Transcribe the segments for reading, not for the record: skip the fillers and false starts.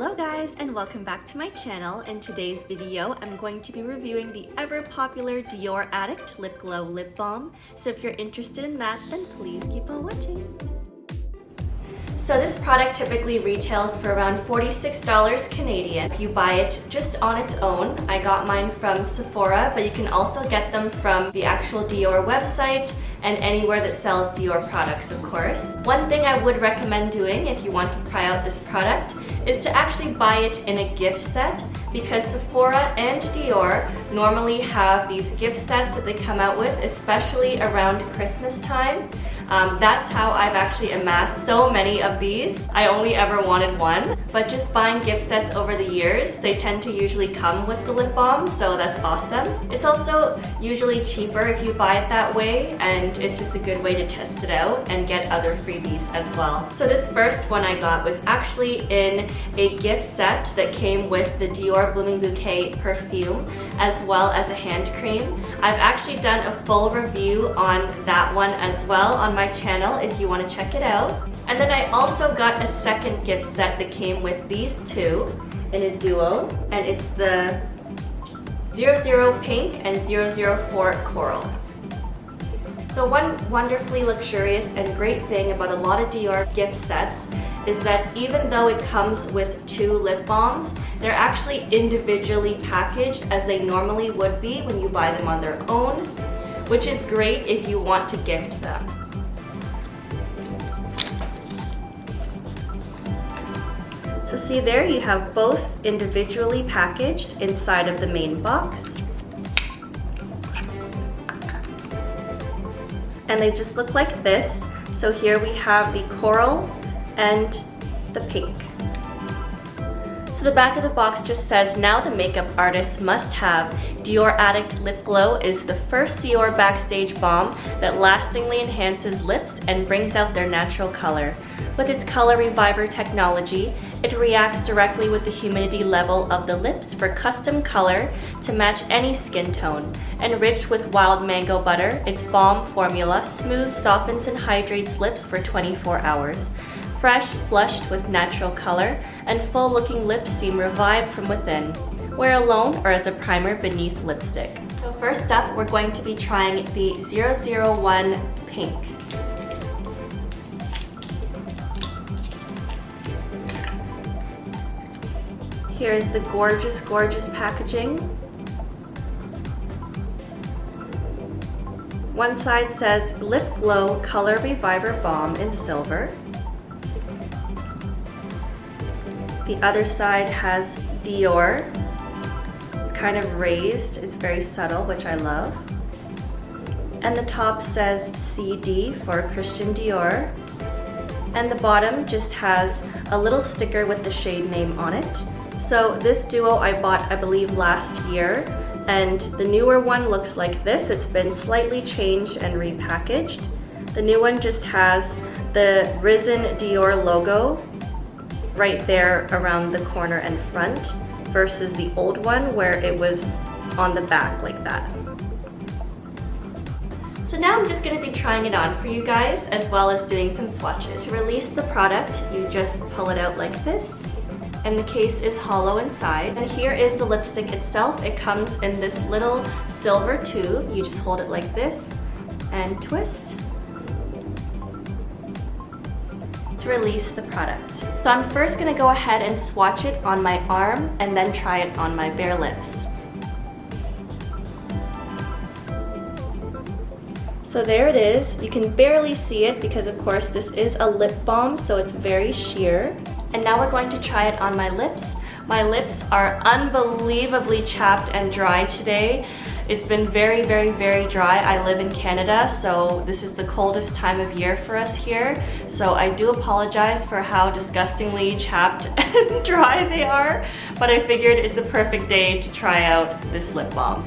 Hello guys, and welcome back to my channel. In today's video, I'm going to be reviewing the ever popular Dior Addict Lip Glow Lip Balm. So if you're interested in that, then please keep on watching. So this product typically retails for around $46 Canadian. If you buy it just on its own, I got mine from Sephora, but you can also get them from the actual Dior website and anywhere that sells Dior products, of course. One thing I would recommend doing if you want to try out this product is to actually buy it in a gift set, because Sephora and Dior normally have these gift sets that they come out with, especially around Christmas time. That's how I've actually amassed so many of these. I only ever wanted one, but just buying gift sets over the years, they tend to usually come with the lip balm, so that's awesome. It's also usually cheaper if you buy it that way, and it's just a good way to test it out and get other freebies as well. So this first one I got was actually in a gift set that came with the Dior Blooming Bouquet perfume as well as a hand cream. I've actually done a full review on that one as well on my channel if you want to check it out. And then I also got a second gift set that came with these two in a duo, and it's the 00 Pink and 004 Coral. So one wonderfully luxurious and great thing about a lot of Dior gift sets is that even though it comes with two lip balms, they're actually individually packaged as they normally would be when you buy them on their own, which is great if you want to gift them. So see there, you have both individually packaged inside of the main box. And they just look like this. So here we have the coral and the pink. So the back of the box just says, now the makeup artist must have. Dior Addict Lip Glow is the first Dior backstage balm that lastingly enhances lips and brings out their natural color. With its color reviver technology, it reacts directly with the humidity level of the lips for custom color to match any skin tone. Enriched with wild mango butter, its balm formula smooths, softens, and hydrates lips for 24 hours. Fresh, flushed with natural color, and full-looking lips seem revived from within. Wear alone or as a primer beneath lipstick. So first up, we're going to be trying the 001 Pink. Here is the gorgeous, gorgeous packaging. One side says Lip Glow Color Reviver Balm in silver. The other side has Dior. It's kind of raised, it's very subtle, which I love. And the top says CD for Christian Dior. And the bottom just has a little sticker with the shade name on it. So this duo I bought, I believe, last year, and the newer one looks like this. It's been slightly changed and repackaged. The new one just has the Risen Dior logo right there around the corner and front, versus the old one where it was on the back like that. So now I'm just going to be trying it on for you guys, as well as doing some swatches. To release the product, you just pull it out like this, and the case is hollow inside. And here is the lipstick itself. It comes in this little silver tube. You just hold it like this and twist to release the product. So I'm first gonna go ahead and swatch it on my arm and then try it on my bare lips. So there it is. You can barely see it because of course this is a lip balm, so it's very sheer. And now we're going to try it on my lips. My lips are unbelievably chapped and dry today. It's been very, very, very dry. I live in Canada, so this is the coldest time of year for us here. So I do apologize for how disgustingly chapped and dry they are, but I figured it's a perfect day to try out this lip balm.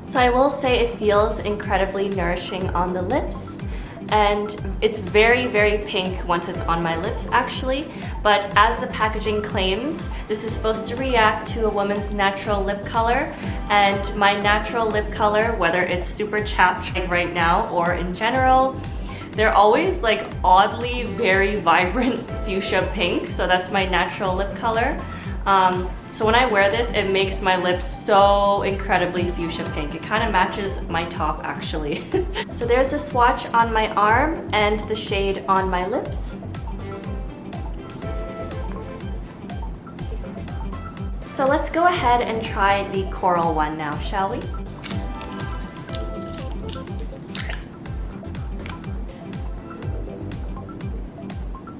So I will say it feels incredibly nourishing on the lips. And it's very, very pink once it's on my lips actually, but as the packaging claims, this is supposed to react to a woman's natural lip color, and my natural lip color, whether it's super chapped right now or in general, they're always like oddly very vibrant fuchsia pink, so that's my natural lip color. So when I wear this, it makes my lips so incredibly fuchsia pink. It kind of matches my top actually. So there's the swatch on my arm and the shade on my lips. So let's go ahead and try the coral one now, shall we?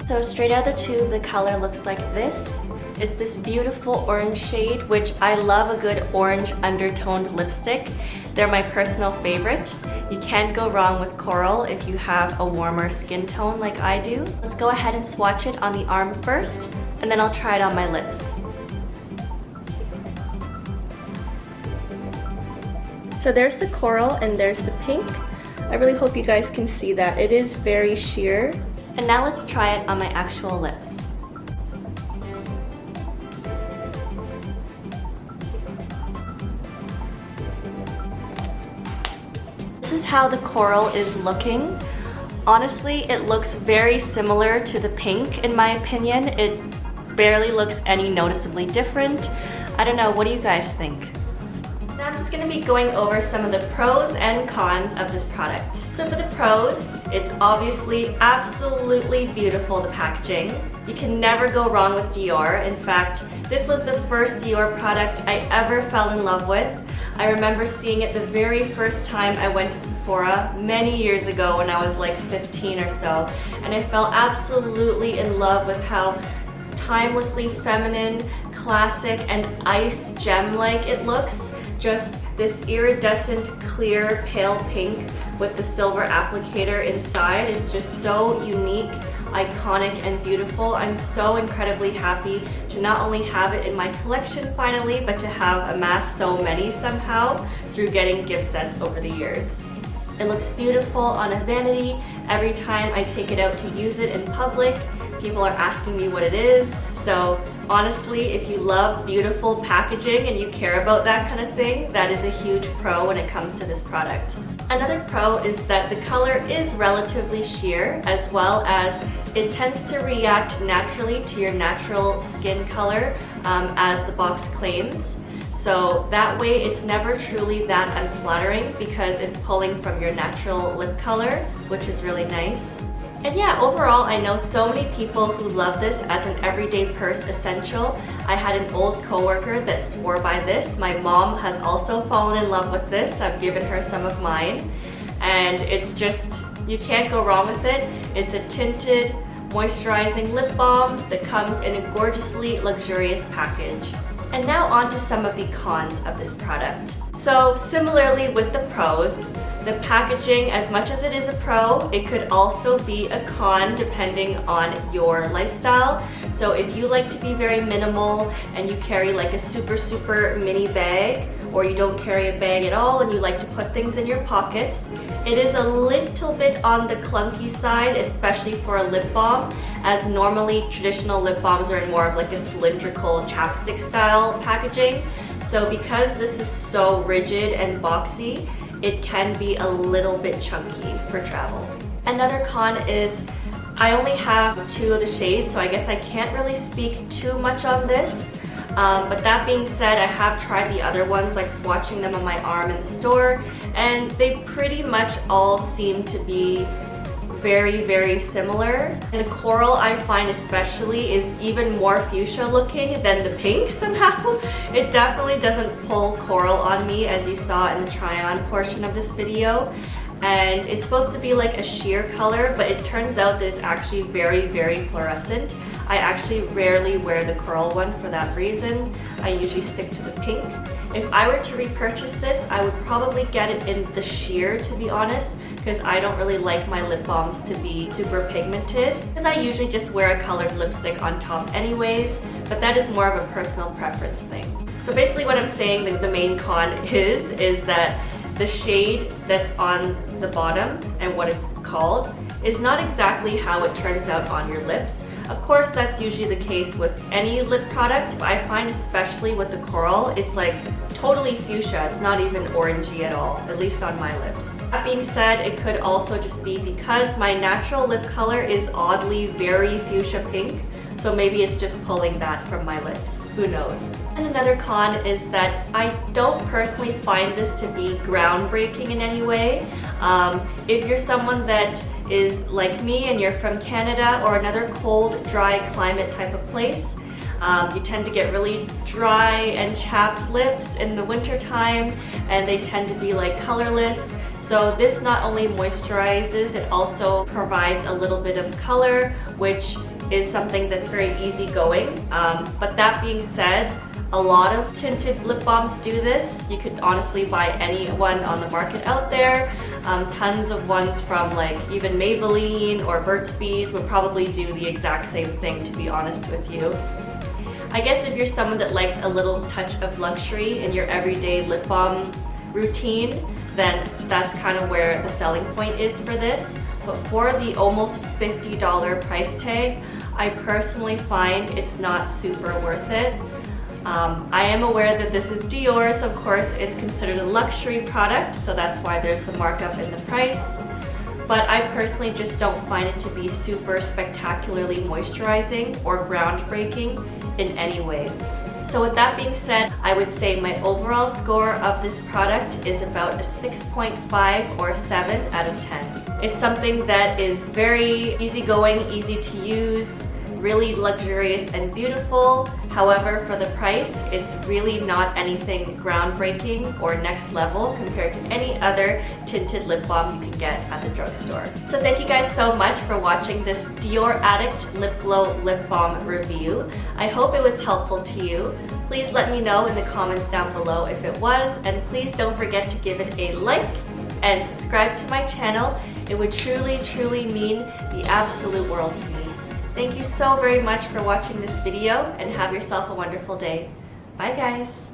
So straight out of the tube, the color looks like this. It's this beautiful orange shade, which I love a good orange undertoned lipstick. They're my personal favorite. You can't go wrong with coral if you have a warmer skin tone like I do. Let's go ahead and swatch it on the arm first, and then I'll try it on my lips. So there's the coral and there's the pink. I really hope you guys can see that. It is very sheer. And now let's try it on my actual lips. This is how the coral is looking. Honestly, it looks very similar to the pink in my opinion. It barely looks any noticeably different. I don't know, what do you guys think? Now I'm just going to be going over some of the pros and cons of this product. So for the pros, it's obviously absolutely beautiful, the packaging. You can never go wrong with Dior. In fact, this was the first Dior product I ever fell in love with. I remember seeing it the very first time I went to Sephora many years ago when I was like 15 or so, and I fell absolutely in love with how timelessly feminine, classic, and ice gem-like it looks. Just this iridescent, clear, pale pink with the silver applicator inside. It's just so unique, iconic, and beautiful. I'm so incredibly happy to not only have it in my collection finally, but to have amassed so many somehow through getting gift sets over the years. It looks beautiful on a vanity. Every time I take it out to use it in public, people are asking me what it is. So honestly, if you love beautiful packaging and you care about that kind of thing, that is a huge pro when it comes to this product. Another pro is that the color is relatively sheer, as well as it tends to react naturally to your natural skin color, as the box claims. So that way it's never truly that unflattering because it's pulling from your natural lip color, which is really nice. And yeah, overall, I know so many people who love this as an everyday purse essential. I had an old coworker that swore by this. My mom has also fallen in love with this. I've given her some of mine. And it's just, you can't go wrong with it. It's a tinted, moisturizing lip balm that comes in a gorgeously luxurious package. And now on to some of the cons of this product. So similarly with the pros, the packaging, as much as it is a pro, it could also be a con depending on your lifestyle. So if you like to be very minimal and you carry like a super mini bag, or you don't carry a bag at all and you like to put things in your pockets, it is a little bit on the clunky side, especially for a lip balm, as normally traditional lip balms are in more of like a cylindrical chapstick style packaging. So because this is so rigid and boxy, it can be a little bit chunky for travel. Another con is I only have 2 of the shades, so I guess I can't really speak too much on this. But that being said, I have tried the other ones, like swatching them on my arm in the store, and they pretty much all seem to be very similar. And the coral, I find especially, is even more fuchsia looking than the pink somehow. It definitely doesn't pull coral on me, as you saw in the try-on portion of this video. And it's supposed to be like a sheer color, but it turns out that it's actually very fluorescent. I actually rarely wear the coral one for that reason. I usually stick to the pink. If I were to repurchase this, I would probably get it in the sheer, to be honest, because I don't really like my lip balms to be super pigmented, because I usually just wear a colored lipstick on top anyways, but that is more of a personal preference thing. So basically what I'm saying, the main con is that the shade that's on the bottom and what it's called is not exactly how it turns out on your lips. Of course, that's usually the case with any lip product, but I find especially with the coral, it's like totally fuchsia. It's not even orangey at all, at least on my lips. That being said, it could also just be because my natural lip color is oddly very fuchsia pink, so maybe it's just pulling that from my lips. Who knows? And another con is that I don't personally find this to be groundbreaking in any way. If you're someone that is like me and you're from Canada or another cold, dry climate type of place, you tend to get really dry and chapped lips in the winter time, and they tend to be like colorless. So this not only moisturizes, it also provides a little bit of color, which is something that's very easygoing. But that being said, a lot of tinted lip balms do this. You could honestly buy any one on the market out there. Tons of ones from like even Maybelline or Burt's Bees would probably do the exact same thing, to be honest with you. I guess if you're someone that likes a little touch of luxury in your everyday lip balm routine, then that's kind of where the selling point is for this. But for the almost $50 price tag, I personally find it's not super worth it. I am aware that this is Dior, so of course it's considered a luxury product, so that's why there's the markup in the price. But I personally just don't find it to be super spectacularly moisturizing or groundbreaking in any way. So with that being said, I would say my overall score of this product is about a 6.5 or 7 out of 10. It's something that is very easygoing, easy to use, really luxurious and beautiful. However, for the price, it's really not anything groundbreaking or next level compared to any other tinted lip balm you can get at the drugstore. So thank you guys so much for watching this Dior Addict Lip Glow Lip Balm review. I hope it was helpful to you. Please let me know in the comments down below if it was, and please don't forget to give it a like and subscribe to my channel. It would truly, truly mean the absolute world to me. Thank you so very much for watching this video, and have yourself a wonderful day. Bye guys!